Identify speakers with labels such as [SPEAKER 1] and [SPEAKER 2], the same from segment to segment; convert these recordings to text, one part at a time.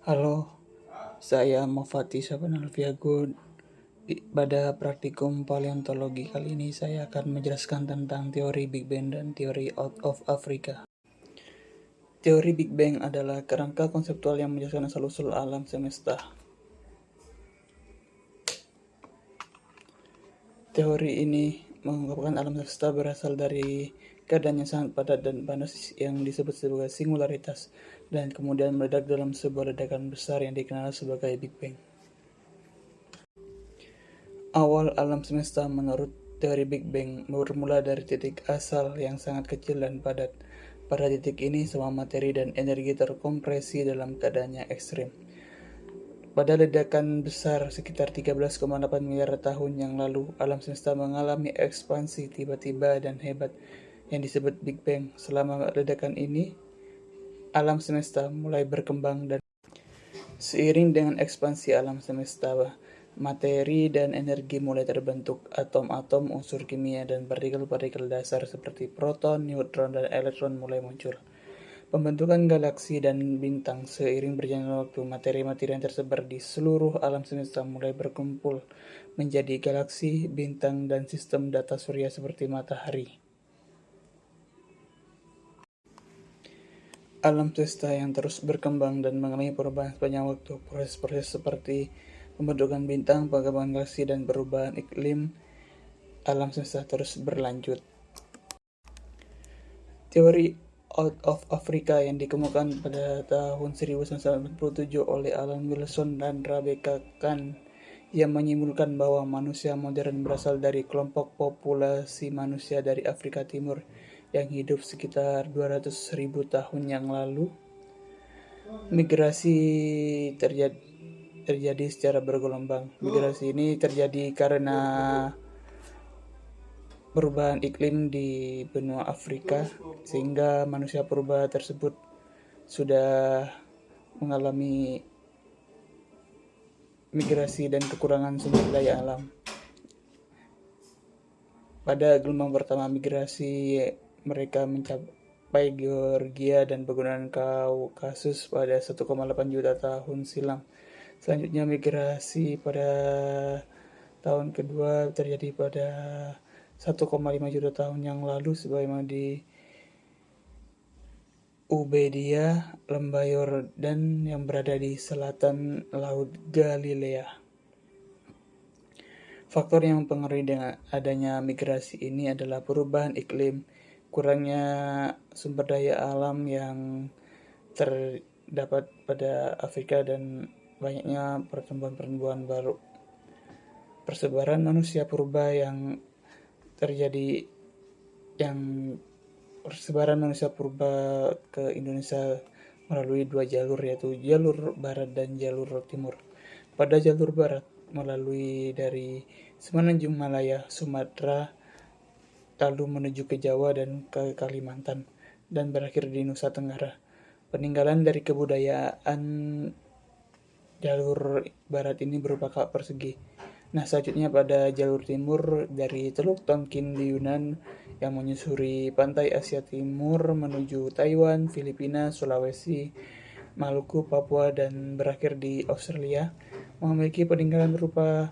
[SPEAKER 1] Halo, saya Mofati Sabanal Viagun. Pada praktikum paleontologi kali ini saya akan menjelaskan tentang teori Big Bang dan teori Out of Africa. Teori Big Bang adalah kerangka konseptual yang menjelaskan asal-usul alam semesta. Teori ini mengungkapkan alam semesta berasal dari keadaan yang sangat padat dan panas yang disebut sebagai singularitas, dan kemudian meledak dalam sebuah ledakan besar yang dikenal sebagai Big Bang. Awal alam semesta menurut teori Big Bang bermula dari titik asal yang sangat kecil dan padat. Pada titik ini, semua materi dan energi terkompresi dalam keadaan yang ekstrim. Pada ledakan besar sekitar 13,8 miliar tahun yang lalu, alam semesta mengalami ekspansi tiba-tiba dan hebat yang disebut Big Bang. Selama ledakan ini, alam semesta mulai berkembang dan seiring dengan ekspansi alam semesta, materi dan energi mulai terbentuk. Atom-atom, unsur kimia, dan partikel-partikel dasar seperti proton, neutron, dan elektron mulai muncul. Pembentukan galaksi dan bintang seiring berjalannya waktu, materi-materi yang tersebar di seluruh alam semesta mulai berkumpul menjadi galaksi, bintang, dan sistem data surya seperti matahari. Alam semesta yang terus berkembang dan mengalami perubahan sepanjang waktu. Proses-proses seperti pembentukan bintang, perkembangan galaksi, dan perubahan iklim alam semesta terus berlanjut. Teori Out of Africa yang dikemukakan pada tahun 1997 oleh Alan Wilson dan Rebecca Kahn yang menyimpulkan bahwa manusia modern berasal dari kelompok populasi manusia dari Afrika Timur yang hidup sekitar 200.000 tahun yang lalu. Migrasi terjadi secara bergelombang. Migrasi ini terjadi karena perubahan iklim di benua Afrika, sehingga manusia purba tersebut sudah mengalami migrasi dan kekurangan sumber daya alam. Pada gelombang pertama migrasi, mereka mencapai Georgia dan pegunungan Kaukasus pada 1,8 juta tahun silam. Selanjutnya migrasi pada tahun kedua terjadi pada 1,5 juta tahun yang lalu sebagaimana di Ubedia, lembah Yordan yang berada di selatan Laut Galilea. Faktor yang mempengaruhi dengan adanya migrasi ini adalah perubahan iklim, kurangnya sumber daya alam yang terdapat pada Afrika, dan banyaknya pertumbuhan-pertumbuhan baru. Persebaran manusia purba yang terjadi persebaran manusia purba ke Indonesia melalui dua jalur, yaitu jalur barat dan jalur timur. Pada jalur barat melalui dari Semenanjung Malaya, Sumatera, lalu menuju ke Jawa dan ke Kalimantan, dan berakhir di Nusa Tenggara. Peninggalan dari kebudayaan jalur barat ini berupa kawah persegi. Nah, selanjutnya pada jalur timur dari Teluk Tonkin di Yunan yang menyusuri pantai Asia Timur menuju Taiwan, Filipina, Sulawesi, Maluku, Papua, dan berakhir di Australia, memiliki peninggalan berupa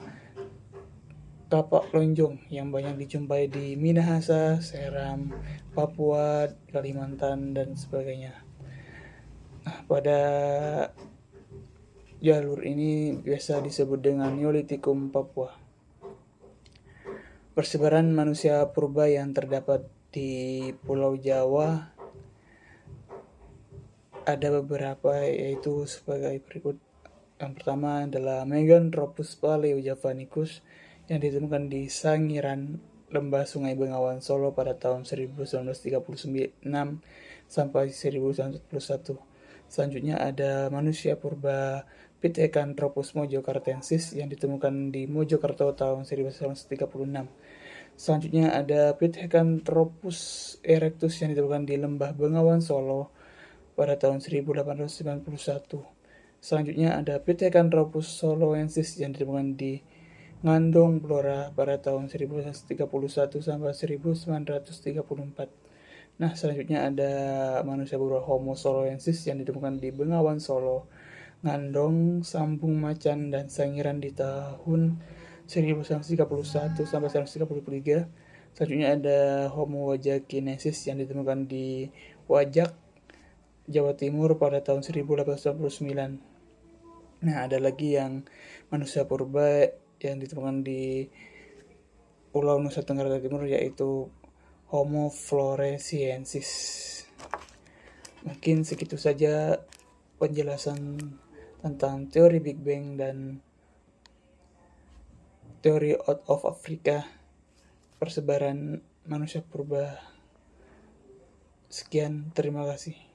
[SPEAKER 1] tapak lonjong yang banyak dijumpai di Minahasa, Seram, Papua, Kalimantan, dan sebagainya. Nah, pada jalur ini biasa disebut dengan Neolitikum Papua. Persebaran manusia purba yang terdapat di Pulau Jawa ada beberapa, yaitu sebagai berikut. Yang pertama adalah Meganthropus paleojavanicus yang ditemukan di Sangiran, lembah Sungai Bengawan, Solo pada tahun 1936 sampai 1941. Selanjutnya ada manusia purba Pithecanthropus mojokertensis yang ditemukan di Mojokerto tahun 1936. Selanjutnya ada Pithecanthropus erectus yang ditemukan di lembah Bengawan, Solo pada tahun 1891. Selanjutnya ada Pithecanthropus soloensis yang ditemukan di Ngandong, Blora pada tahun 1931 sampai 1934. Nah, selanjutnya ada manusia purba Homo soloensis yang ditemukan di Bengawan, Solo Ngandong, Sambung Macan, dan Sangiran di tahun 1931 sampai 1933. Selanjutnya ada Homo wajakinesis yang ditemukan di Wajak, Jawa Timur pada tahun 1889. Nah, ada lagi yang manusia purba yang ditemukan di Pulau Nusa Tenggara Timur, yaitu Homo floresiensis. Mungkin segitu saja penjelasan tentang teori Big Bang dan teori out of Africa, persebaran manusia purba. Sekian, terima kasih.